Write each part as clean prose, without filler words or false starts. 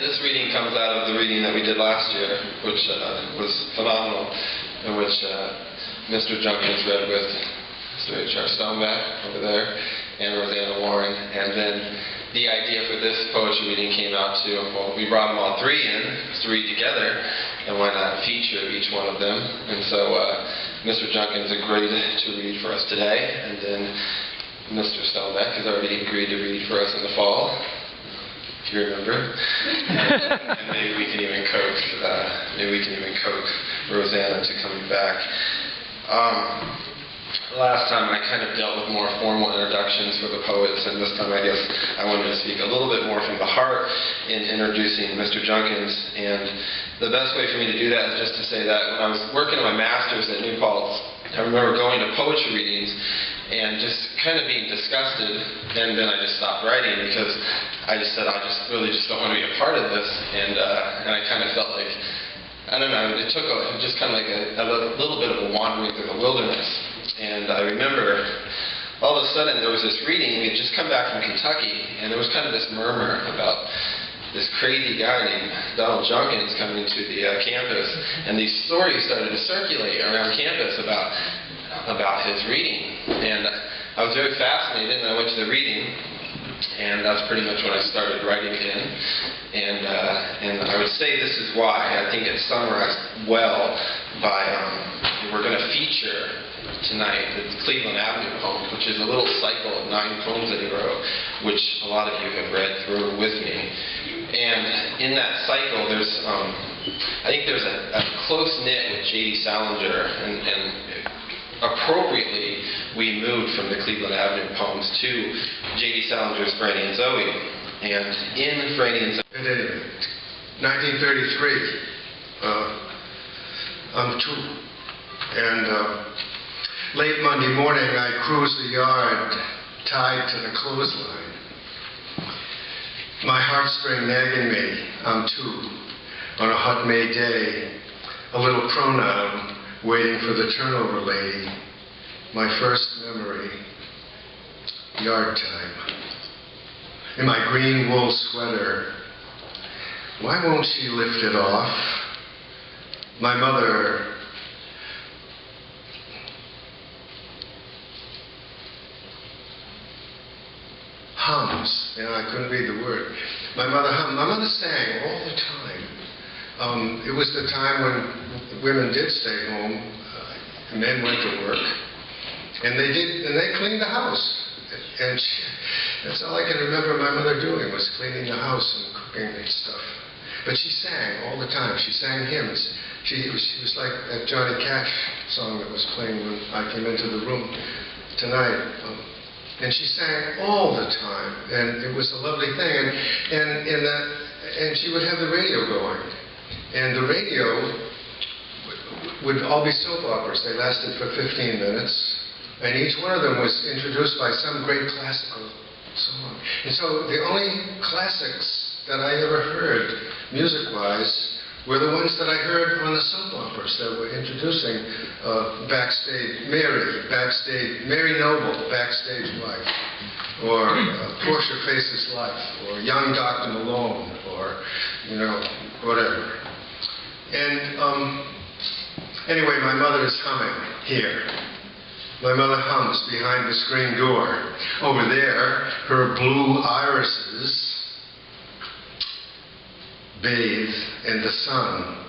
this reading comes out of the reading that we did last year, which was phenomenal, in which Mr. Junkins read with Mr. H.R. Stoneback over there, and Rosanna Warren. And then the idea for this poetry reading came out to, well, we brought them all three in to read together, and why not feature each one of them? And so Mr. Junkins agreed to read for us today, and then Mr. Stoneback has already agreed to read for us in the fall, if you remember. And maybe we can even coax Rosanna to coming back. Last time I kind of dealt with more formal introductions for the poets, and this time I guess I wanted to speak a little bit more from the heart in introducing Mr. Junkins. And the best way for me to do that is just to say that when I was working on my master's at New Paltz, I remember going to poetry readings and just kind of being disgusted, and then I just stopped writing because I just said I really don't want to be a part of this, and I kind of felt like, I don't know, it took just kind of like a little bit of a wandering through the wilderness. And I remember all of a sudden there was this reading. We had just come back from Kentucky, and there was kind of this murmur about this crazy guy named Donald Junkins coming to the campus, and these stories started to circulate around campus about his reading. And I was very fascinated, and I went to the reading, and that's pretty much when I started writing again. And I would say this is why. I think it's summarized well by, we're going to feature tonight the Cleveland Avenue poem, which is a little cycle of 9 poems that he wrote, which a lot of you have read through with me. And in that cycle, there's, I think there's a close knit with J.D. Salinger, and appropriately, we moved from the Cleveland Avenue poems to J.D. Salinger's Franny and Zoe. And in Franny and Zoe... In 1933, I'm 2. And late Monday morning, I cruised the yard, tied to the clothesline. My heartstring nagging me, I'm 2. On a hot May day, a little pronoun waiting for the turnover lady. My first memory, yard time. In my green wool sweater, why won't she lift it off? My mother hums. I couldn't read the word. My mother hummed. My mother sang all the time. It was the time when women did stay home, men went to work, and they cleaned the house. And that's all I can remember my mother doing, was cleaning the house and cooking and stuff. But she sang all the time. She sang hymns. She was like that Johnny Cash song that was playing when I came into the room tonight. And she sang all the time, and it was a lovely thing. And she would have the radio going, and the radio would all be soap operas. They lasted for 15 minutes, and each one of them was introduced by some great classical song. And so the only classics that I ever heard, music-wise, were the ones that I heard on the soap operas that were introducing Backstage Mary Noble, Backstage Wife, or Portia Faces Life, or Young Dr. Malone, or, whatever. And anyway, my mother is humming here. My mother hums behind the screen door. Over there, her blue irises bathe in the sun.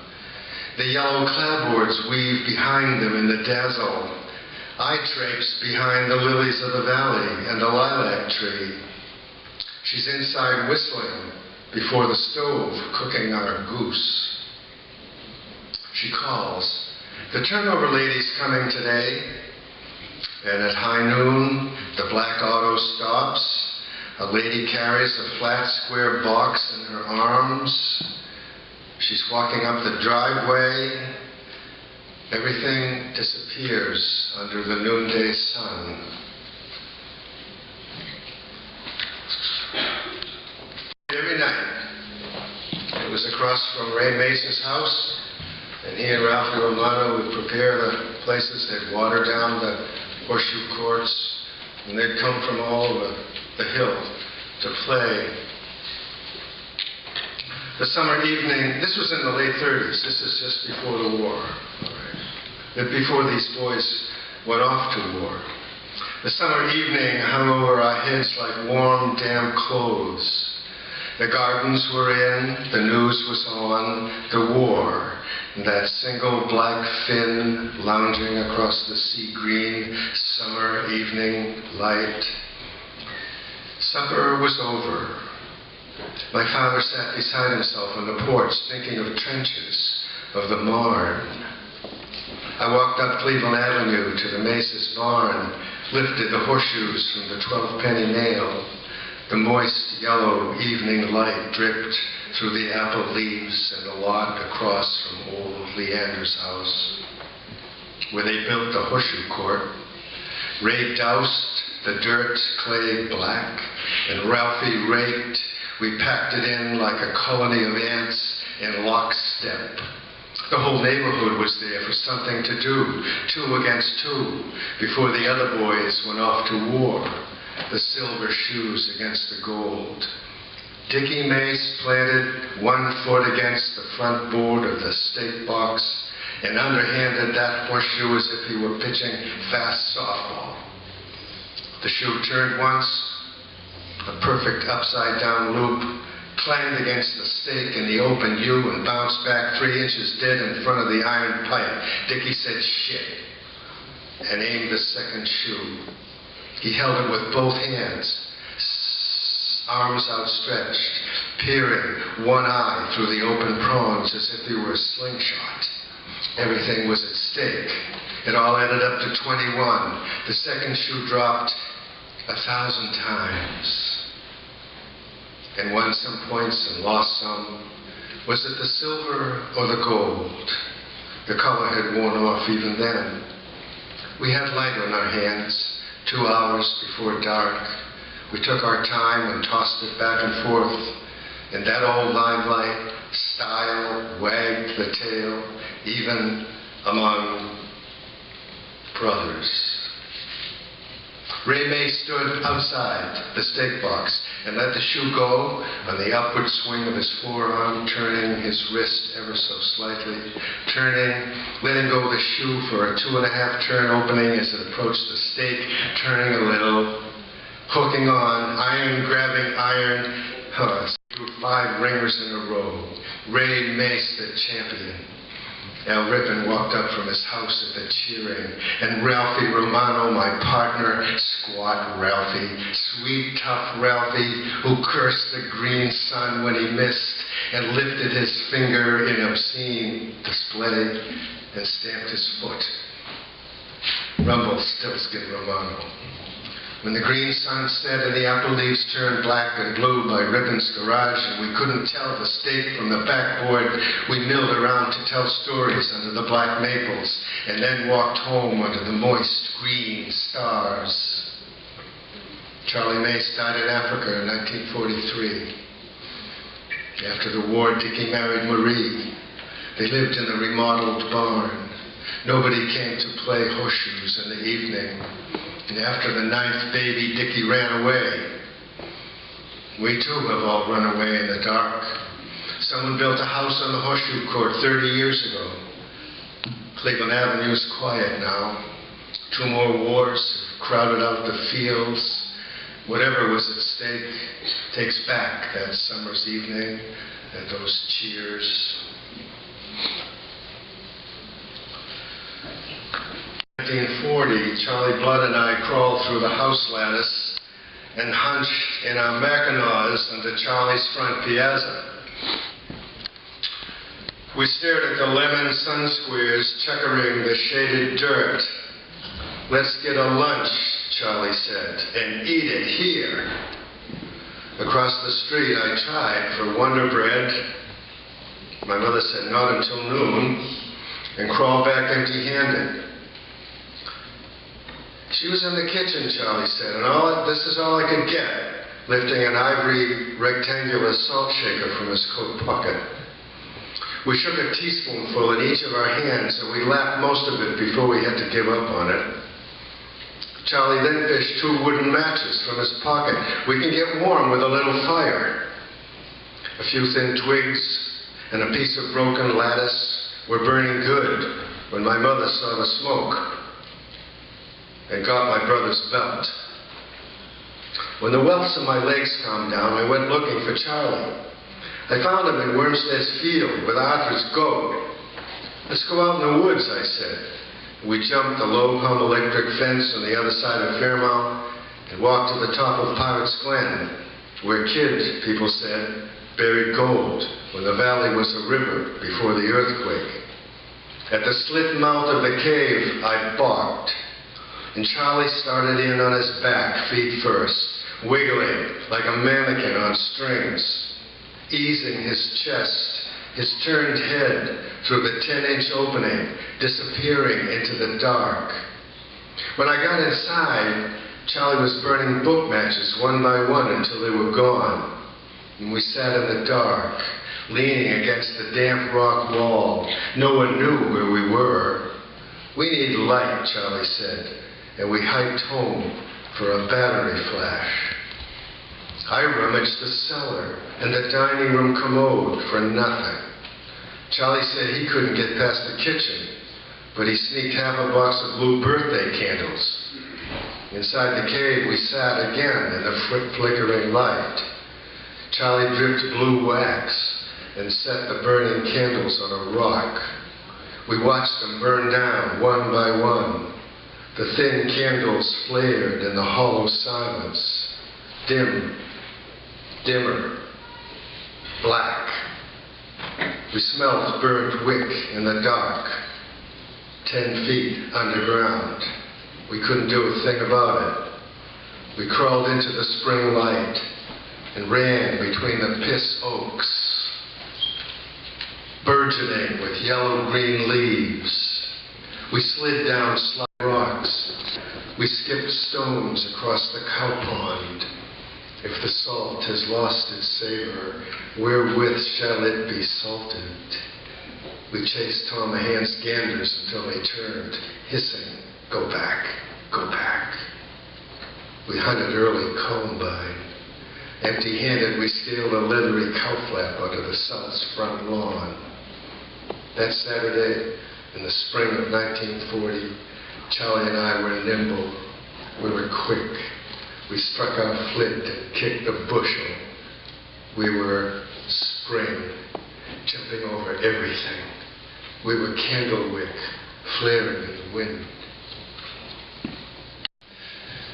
The yellow clapboards weave behind them in the dazzle. I traipse behind the lilies of the valley and the lilac tree. She's inside whistling before the stove, cooking our goose. She calls. The turnover lady's coming today. And at high noon, the black auto stops. A lady carries a flat square box in her arms. She's walking up the driveway. Everything disappears under the noonday sun. Every night. It was across from Ray Mason's house, and he and Ralphie Romano would prepare the places. They'd water down the horseshoe courts, and they'd come from all over the hill to play. The summer evening, this was in the late 30s, this is just before the war, all right. Before these boys went off to war. The summer evening hung over our heads like warm, damp clothes. The gardens were in, the news was on, the war, that single black fin lounging across the sea green summer evening light. Supper was over. My father sat beside himself on the porch, thinking of trenches, of the Marne. I walked up Cleveland Avenue to the Mace's barn, lifted the horseshoes from the 12-penny nail. The moist, yellow evening light dripped through the apple leaves and the lot across from old Leander's house, where they built the horseshoe court. Ray doused the dirt clay black, and Ralphie raked. We packed it in like a colony of ants in lockstep. The whole neighborhood was there for something to do, 2 against 2, before the other boys went off to war, the silver shoes against the gold. Dickie Mace planted 1 foot against the front board of the steak box and underhanded that horseshoe as if he were pitching fast softball. The shoe turned once, a perfect upside-down loop, clanged against the stake in the open U and bounced back 3 inches dead in front of the iron pipe. Dickie said, "Shit," and aimed the second shoe. He held it with both hands, arms outstretched, peering one eye through the open prongs as if he were a slingshot. Everything was at stake. It all added up to 21. The second shoe dropped 1,000 times. And won some points and lost some. Was it the silver or the gold? The color had worn off even then. We had light on our hands, 2 hours before dark. We took our time and tossed it back and forth. And that old limelight style wagged the tail, even among brothers. Ray May stood outside the steak box and let the shoe go on the upward swing of his forearm, turning his wrist ever so slightly, letting go the shoe for a 2.5 turn opening as it approached the stake, turning a little, hooking on, iron grabbing iron, through 5 ringers in a row. Ray Mace, the champion. Al Rippon walked up from his house at the cheering, and Ralphie Romano, my partner, squat Ralphie, sweet, tough Ralphie, who cursed the green sun when he missed, and lifted his finger in obscene display, and stamped his foot. Rumpelstiltskin Romano. When the green sun set and the apple leaves turned black and blue by Rippon's garage and we couldn't tell the stake from the backboard, we milled around to tell stories under the black maples and then walked home under the moist green stars. Charlie Mace died in Africa in 1943. After the war, Dickie married Marie. They lived in a remodeled barn. Nobody came to play horseshoes in the evening. And after the 9th baby, Dickie ran away. We too have all run away in the dark. Someone built a house on the horseshoe court 30 years ago. Cleveland Avenue is quiet now. 2 more wars have crowded out the fields. Whatever was at stake takes back that summer's evening and those cheers. 1940, Charlie Blood and I crawled through the house lattice and hunched in our mackinaws under Charlie's front piazza. We stared at the lemon sun squares checkering the shaded dirt. "Let's get a lunch," Charlie said, "and eat it here." Across the street, I tried for Wonder Bread. My mother said not until noon, and crawled back empty-handed. "She was in the kitchen," Charlie said, "and this is all I could get," lifting an ivory rectangular salt shaker from his coat pocket. We shook a teaspoonful in each of our hands, and we lapped most of it before we had to give up on it. Charlie then fished 2 wooden matches from his pocket. "We can get warm with a little fire." A few thin twigs and a piece of broken lattice were burning good when my mother saw the smoke and got my brother's belt. When the welts of my legs calmed down, I went looking for Charlie. I found him in Wormstead's field with Arthur's goat. "Let's go out in the woods," I said. We jumped the low-hum electric fence on the other side of Fairmount and walked to the top of Pirate's Glen, where kids, people said, buried gold when the valley was a river before the earthquake. At the slit mouth of the cave, I barked, and Charlie started in on his back, feet first, wiggling like a mannequin on strings, easing his chest, his turned head through the 10-inch opening, disappearing into the dark. When I got inside, Charlie was burning book matches one by one until they were gone. And we sat in the dark, leaning against the damp rock wall. No one knew where we were. "We need light," Charlie said, and we hiked home for a battery flash. I rummaged the cellar and the dining room commode for nothing. Charlie said he couldn't get past the kitchen, but he sneaked half a box of blue birthday candles. Inside the cave, we sat again in the flickering light. Charlie dripped blue wax and set the burning candles on a rock. We watched them burn down one by one. The thin candles flared in the hollow silence. Dim, dimmer, black. We smelled burnt wick in the dark, 10 feet underground. We couldn't do a thing about it. We crawled into the spring light and ran between the piss oaks, burgeoning with yellow-green leaves. We slid down slide rocks. We skipped stones across the cow pond. If the salt has lost its savor, wherewith shall it be salted? We chased Tom Mahan's ganders until they turned, hissing, "Go back, go back." We hunted early columbine. Empty-handed, we scaled a leathery cowflap onto the South's front lawn. That Saturday, in the spring of 1940, Charlie and I were nimble. We were quick. We struck our flint and kicked the bushel. We were spring, jumping over everything. We were candlewick, flaring in the wind.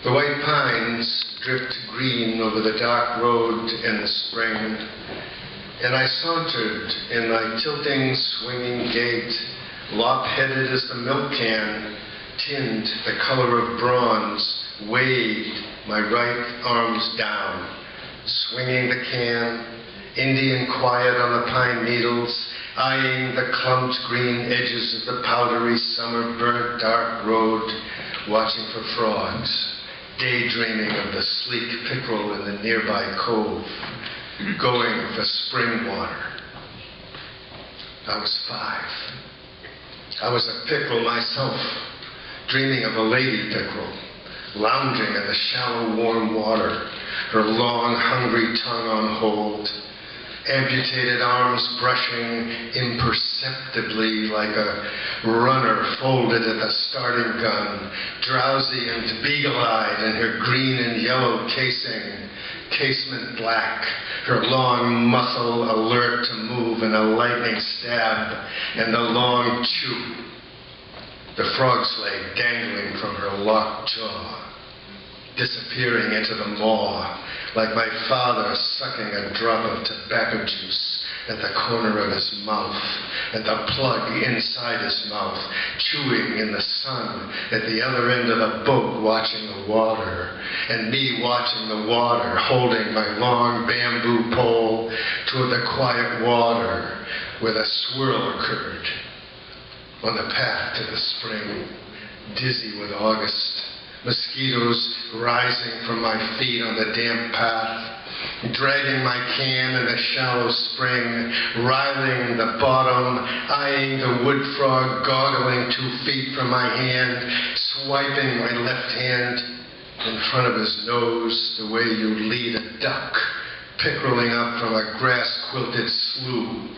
The white pines dripped green over the dark road in the spring, and I sauntered in my tilting, swinging gait, lop-headed as the milk can, tinned the color of bronze, waved my right arms down, swinging the can, Indian quiet on the pine needles, eyeing the clumped green edges of the powdery summer-burnt dark road, watching for frogs, daydreaming of the sleek pickerel in the nearby cove, going for spring water. I was 5. I was a pickerel myself, dreaming of a lady pickerel, lounging in the shallow, warm water, her long, hungry tongue on hold, amputated arms brushing imperceptibly like a runner folded at the starting gun, drowsy and beagle-eyed in her green and yellow casement black, her long muscle alert to move in a lightning stab, and the long chew, the frog's leg dangling from her locked jaw, disappearing into the maw, like my father sucking a drop of tobacco juice at the corner of his mouth, and the plug inside his mouth, chewing in the sun at the other end of the boat watching the water, and me watching the water, holding my long bamboo pole toward the quiet water where the swirl occurred on the path to the spring, dizzy with August. Mosquitoes rising from my feet on the damp path, dragging my can in the shallow spring, riling the bottom, eyeing the wood frog goggling 2 feet from my hand, swiping my left hand in front of his nose the way you lead a duck pickerelling up from a grass-quilted slough,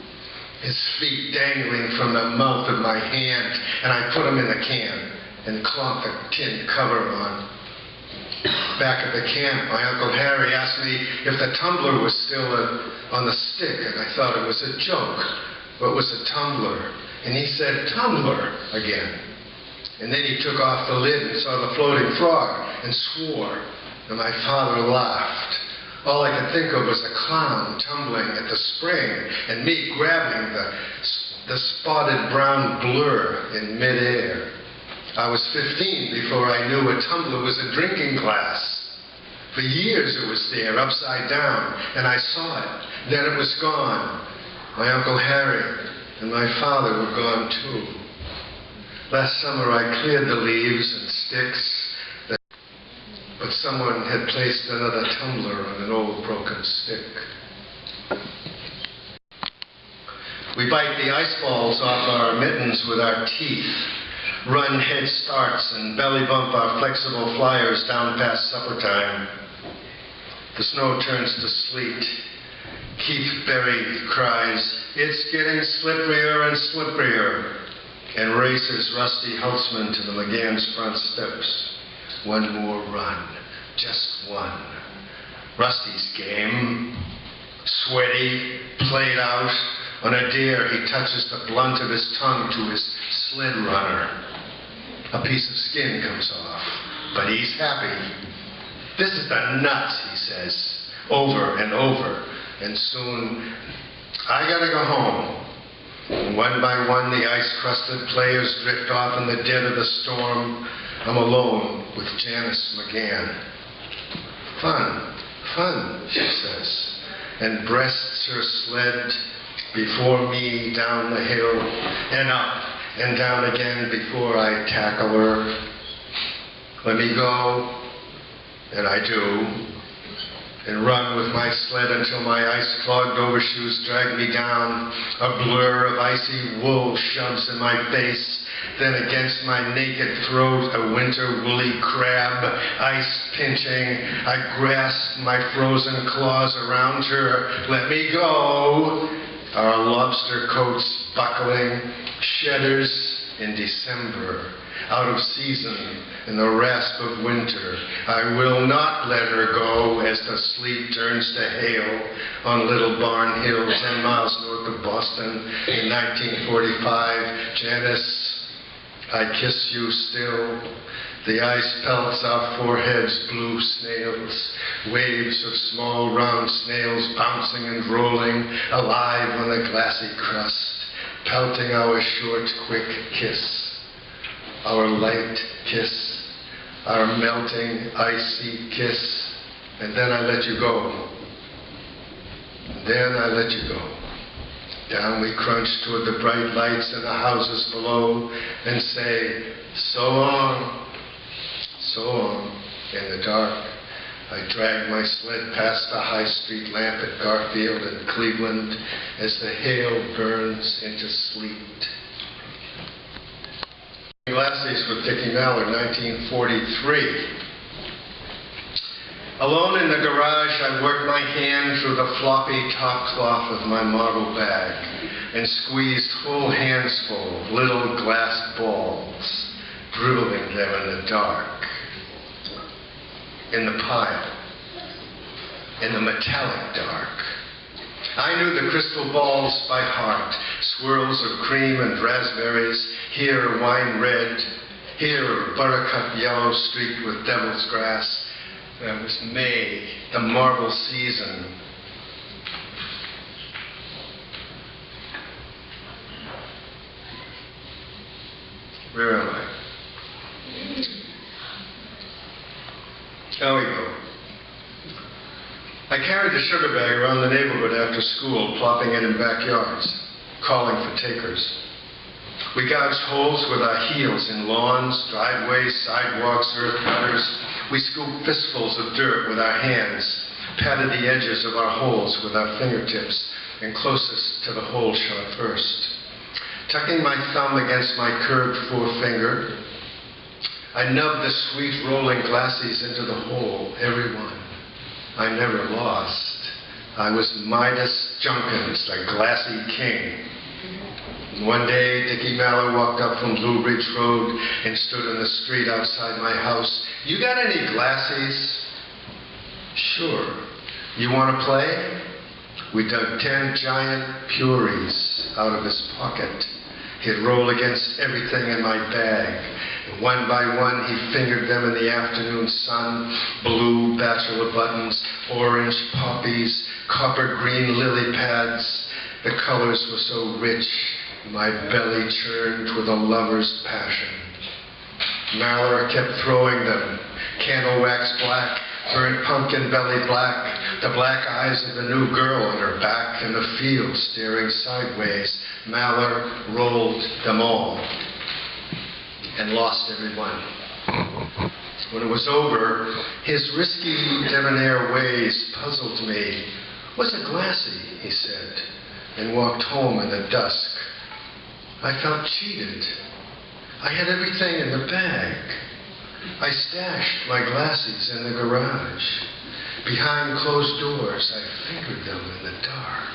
his feet dangling from the mouth of my hand, and I put him in the can and clumped the tin cover on. Back at the camp, my Uncle Harry asked me if the tumbler was still on the stick, and I thought it was a joke. What was a tumbler? And he said, "Tumbler," again. And then he took off the lid and saw the floating frog and swore, and my father laughed. All I could think of was a clown tumbling at the spring and me grabbing the spotted brown blur in midair. I was 15 before I knew a tumbler was a drinking glass. For years it was there, upside down, and I saw it. Then it was gone. My Uncle Harry and my father were gone too. Last summer I cleared the leaves and sticks, but someone had placed another tumbler on an old broken stick. We bite the ice balls off our mittens with our teeth, run head starts and belly bump our flexible flyers down past supper time. The snow turns to sleet. Keith Berry cries, "It's getting slipperier and slipperier," and races Rusty Holtzman to the McGann's front steps. One more run, just one. Rusty's game, sweaty, played out. On a dare, he touches the blunt of his tongue to his sled runner. A piece of skin comes off, but he's happy. "This is the nuts," he says, over and over. And soon, "I gotta go home." And one by one, the ice-crusted players drift off in the dead of the storm. I'm alone with Janice McGann. "Fun, fun," she says, and breasts her sled before me down the hill, and up and down again before I tackle her. Let me go, and I do, and run with my sled until my ice-clogged overshoes drag me down. A blur of icy wool shoves in my face, then against my naked throat a winter woolly crab, ice pinching. I grasp my frozen claws around her. Let me go. Our lobster coats buckling, shedders in December, out of season in the rasp of winter. I will not let her go as the sleet turns to hail on Little Barn Hill, 10 miles north of Boston in 1945. Janice, I kiss you still. The ice pelts our foreheads, blue snails, waves of small round snails bouncing and rolling, alive on the glassy crust, pelting our short, quick kiss, our light kiss, our melting, icy kiss, and then I let you go. And then I let you go. Down we crunch toward the bright lights in the houses below and say, "So long." So long, in the dark. I drag my sled past the High Street lamp at Garfield and Cleveland as the hail burns into sleet. Glasses with Dickie Mallard, 1943. Alone in the garage, I worked my hand through the floppy top cloth of my marble bag and squeezed full handsful of little glass balls, dribbling them in the dark. In the pile, in the metallic dark. I knew the crystal balls by heart, swirls of cream and raspberries, here wine red, here buttercup yellow streaked with devil's grass. That was May, the marble season. Where am I? There we go. I carried the sugar bag around the neighborhood after school, plopping it in backyards, calling for takers. We gouged holes with our heels in lawns, driveways, sidewalks, earth gutters. We scooped fistfuls of dirt with our hands, patted the edges of our holes with our fingertips, and closest to the hole shot first. Tucking my thumb against my curved forefinger, I nubbed the sweet rolling glassies into the hole, every one. I never lost. I was Midas Junkins, the glassy king. And one day, Dickie Mallow walked up from Blue Ridge Road and stood in the street outside my house. "You got any glassies?" "Sure. You want to play?" We dug 10 giant Puries out of his pocket. He'd roll against everything in my bag. And one by one, he fingered them in the afternoon sun. Blue bachelor buttons, orange poppies, copper green lily pads. The colors were so rich, my belly churned with a lover's passion. Mallor kept throwing them. Candle wax black, burnt pumpkin belly black, the black eyes of the new girl on her back in the field staring sideways. Mallor rolled them all and lost every one. When it was over, his risky debonair ways puzzled me. "What's a glassy?" he said, and walked home in the dusk. I felt cheated. I had everything in the bag. I stashed my glassies in the garage. Behind closed doors, I fingered them in the dark.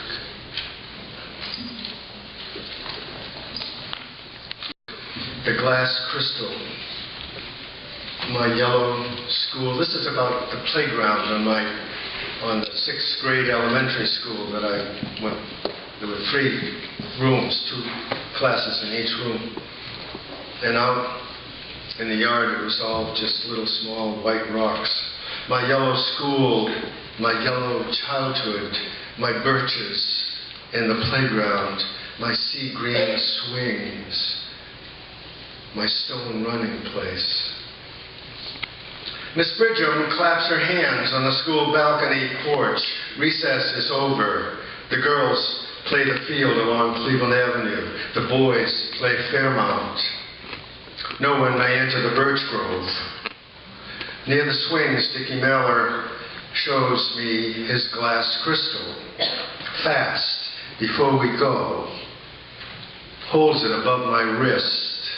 The glass crystal. My yellow school. This is about the playground on the 6th grade elementary school that I went. There were 3 rooms, 2 classes in each room. And out in the yard, it was all just little small white rocks. My yellow school, my yellow childhood, my birches in the playground, my sea green swings, my stone running place. Miss Bridgham claps her hands on the school balcony porch. Recess is over. The girls play the field along Cleveland Avenue. The boys play Fairmount. No one may enter the birch grove. Near the swings, Dickie Mallor shows me his glass crystal. Fast, before we go, holds it above my wrist,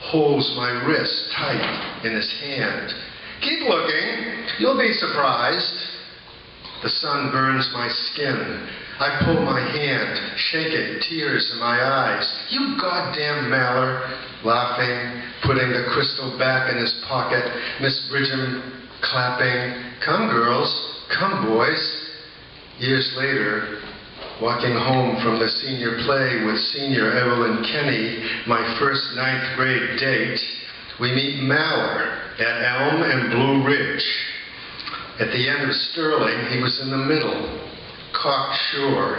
holds my wrist tight in his hand. "Keep looking, you'll be surprised." The sun burns my skin. I pull my hand, shake it, tears in my eyes. "You goddamn Mallor," laughing, putting the crystal back in his pocket. Miss Bridgham clapping. "Come, girls, come, boys." Years later, walking home from the senior play with senior Evelyn Kenny, my first 9th grade date, we meet Mallor at Elm and Blue Ridge. At the end of Sterling, he was in the middle, cocksure,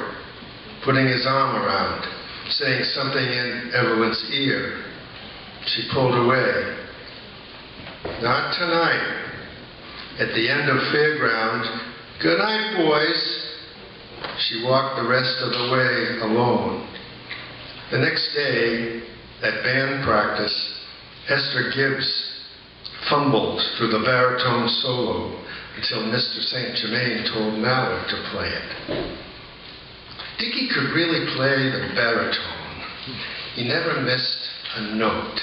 putting his arm around, saying something in Evelyn's ear. She pulled away. "Not tonight." At the end of Fairground, "Good night, boys." She walked the rest of the way alone. The next day, at band practice, Esther Gibbs fumbled through the baritone solo until Mr. St. Germain told Mallor to play it. Dickie could really play the baritone. He never missed a note.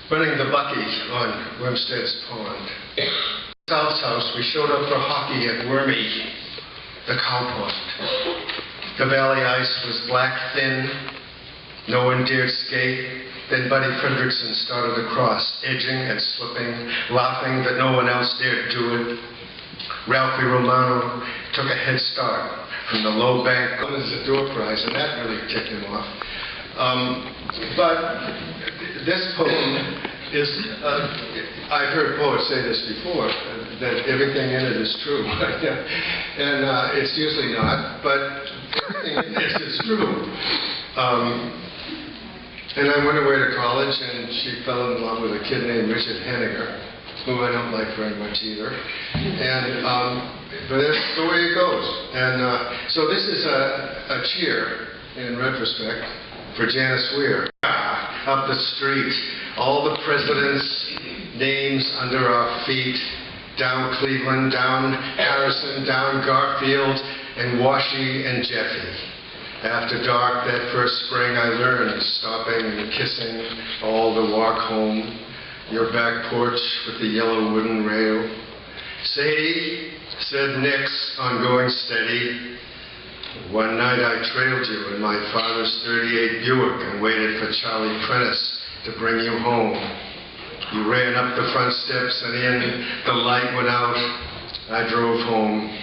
Running the bucky on Wormstead's Pond. South's house, we showed up for hockey at Wormy, the cow pond. The valley ice was black thin. No one dared skate. Then Buddy Fredrickson started across, edging and slipping, laughing that no one else dared do it. Ralphie Romano took a head start from the low bank as a door prize, and that really ticked him off. But this poem is, I've heard poets say this before, that everything in it is true. And it's usually not, but everything in this is true. And I went away to college, and she fell in love with a kid named Richard Henniger, who I don't like very much either. And but that's the way it goes. And so this is a cheer, in retrospect, for Janice Weir. Up the street, all the presidents' names under our feet, down Cleveland, down Harrison, down Garfield, and Washy and Jeffy. After dark that first spring I learned, stopping and kissing all the walk home, your back porch with the yellow wooden rail. Sadie, said Nix on going steady. One night I trailed you in my father's 38 Buick and waited for Charlie Prentice to bring you home. You ran up the front steps and in, the light went out. I drove home.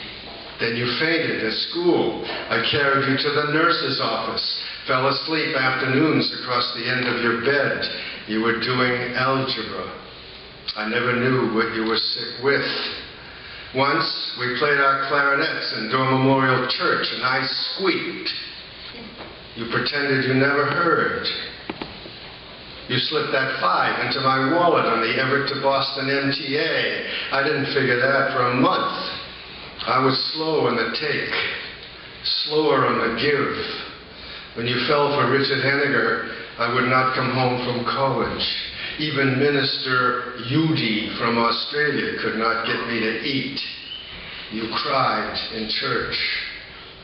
Then you fainted at school. I carried you to the nurse's office. Fell asleep afternoons across the end of your bed. You were doing algebra. I never knew what you were sick with. Once, we played our clarinets in Door Memorial Church, and I squeaked. You pretended you never heard. You slipped that $5 into my wallet on the Everett to Boston MTA. I didn't figure that for a month. I was slow on the take, slower on the give. When you fell for Richard Henniger, I would not come home from college. Even Minister Udi from Australia could not get me to eat. You cried in church.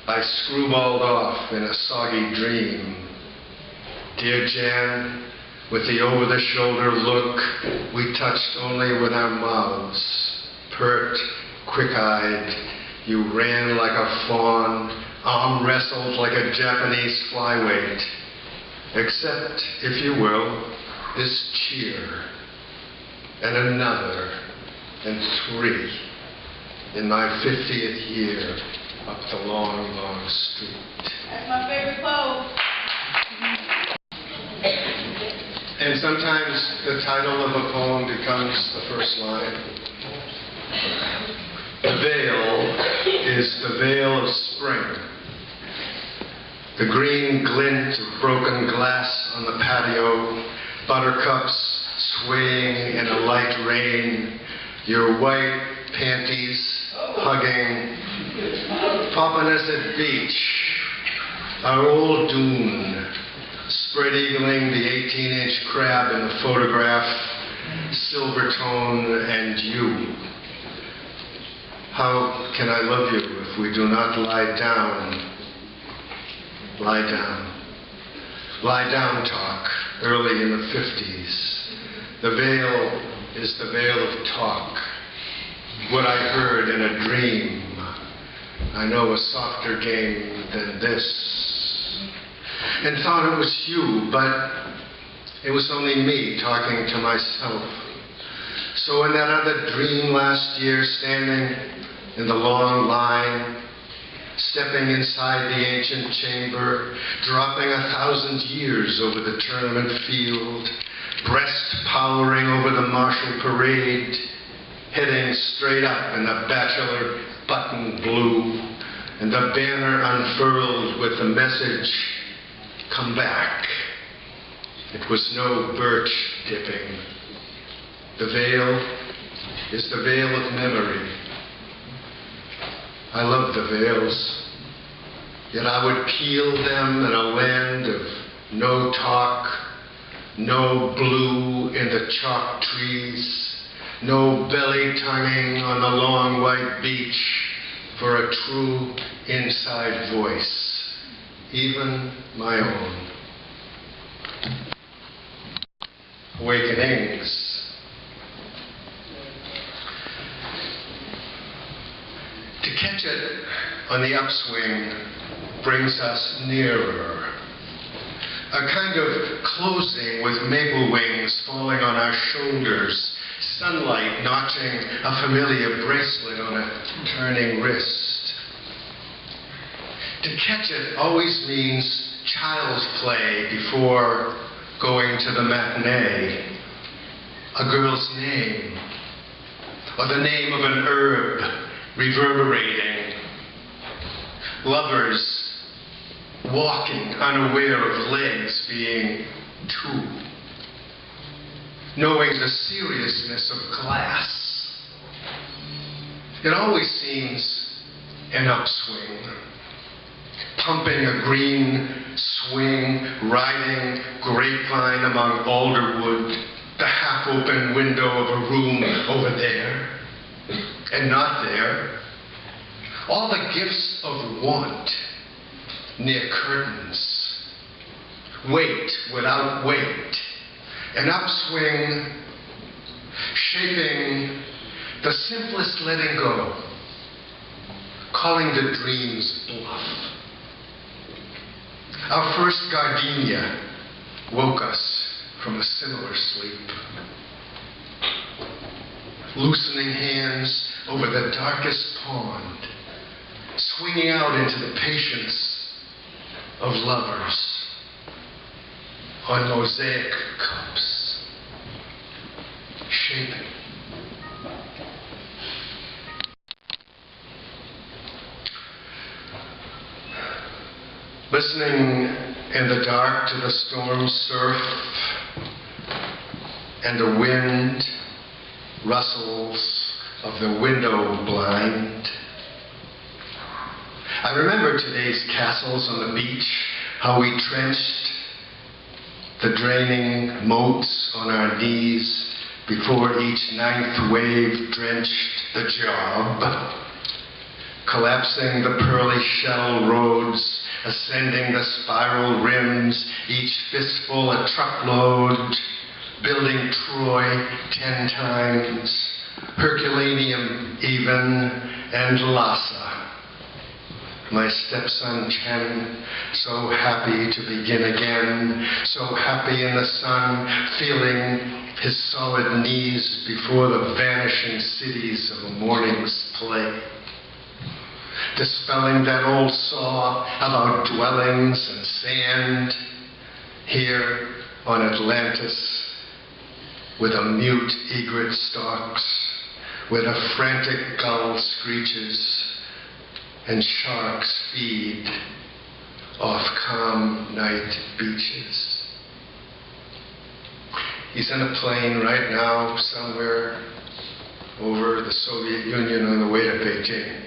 I screwballed off in a soggy dream. Dear Jan, with the over-the-shoulder look, we touched only with our mouths. Pert, quick-eyed, you ran like a fawn, arm-wrestled like a Japanese flyweight. Except, if you will, this cheer, and another, and 3, in my 50th year, up the long, long street. That's my favorite quote. And sometimes the title of a poem becomes the first line. The veil is the veil of spring. The green glint of broken glass on the patio, buttercups swaying in a light rain, your white panties hugging, Papaneset Beach, our old dune, spread-eagling the 18-inch crab in the photograph, Silvertone and you. How can I love you if we do not lie down? Lie down. Lie down talk, early in the 50s. The veil is the veil of talk. What I heard in a dream. I know a softer game than this. And thought it was you, but it was only me talking to myself. So in that other dream last year, standing in the long line, stepping inside the ancient chamber, dropping 1,000 years over the tournament field, breast powering over the martial parade, heading straight up in the bachelor button blue, and the banner unfurled with the message, come back. It was no birch dipping. The veil is the veil of memory. I love the veils, yet I would peel them in a land of no talk, no blue in the chalk trees, no belly-tonguing on the long white beach for a true inside voice, even my own. Awakenings. To catch it on the upswing brings us nearer. A kind of closing with maple wings falling on our shoulders, sunlight notching a familiar bracelet on a turning wrist. To catch it always means child's play before going to the matinee. A girl's name, or the name of an herb reverberating. Lovers walking unaware of legs being two. Knowing the seriousness of glass. It always seems an upswing. Pumping a green swing, riding grapevine among alderwood, the half-open window of a room over there, and not there. All the gifts of want, near curtains. Weight without weight. An upswing shaping the simplest letting go, calling the dreams bluff. Our first gardenia woke us from a similar sleep. Loosening hands over the darkest pond, swinging out into the patience of lovers on mosaic cups, shaping. Listening in the dark to the storm surf and the wind rustles of the window blind. I remember today's castles on the beach, how we trenched the draining moats on our knees before each ninth wave drenched the job, collapsing the pearly shell roads, ascending the spiral rims, each fistful a truckload, building Troy 10 times, Herculaneum even, and Lhasa. My stepson Chen, so happy to begin again, so happy in the sun, feeling his solid knees before the vanishing cities of a morning's play. Dispelling that old saw about dwellings and sand, here on Atlantis, with a mute egret stalks, where the frantic gull screeches, and sharks feed off calm night beaches. He's in a plane right now somewhere over the Soviet Union on the way to Beijing.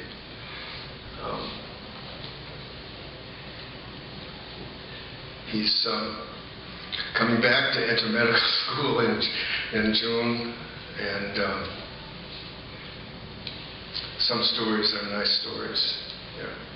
He's coming back to enter medical school in June, and some stories are nice stories. Yeah.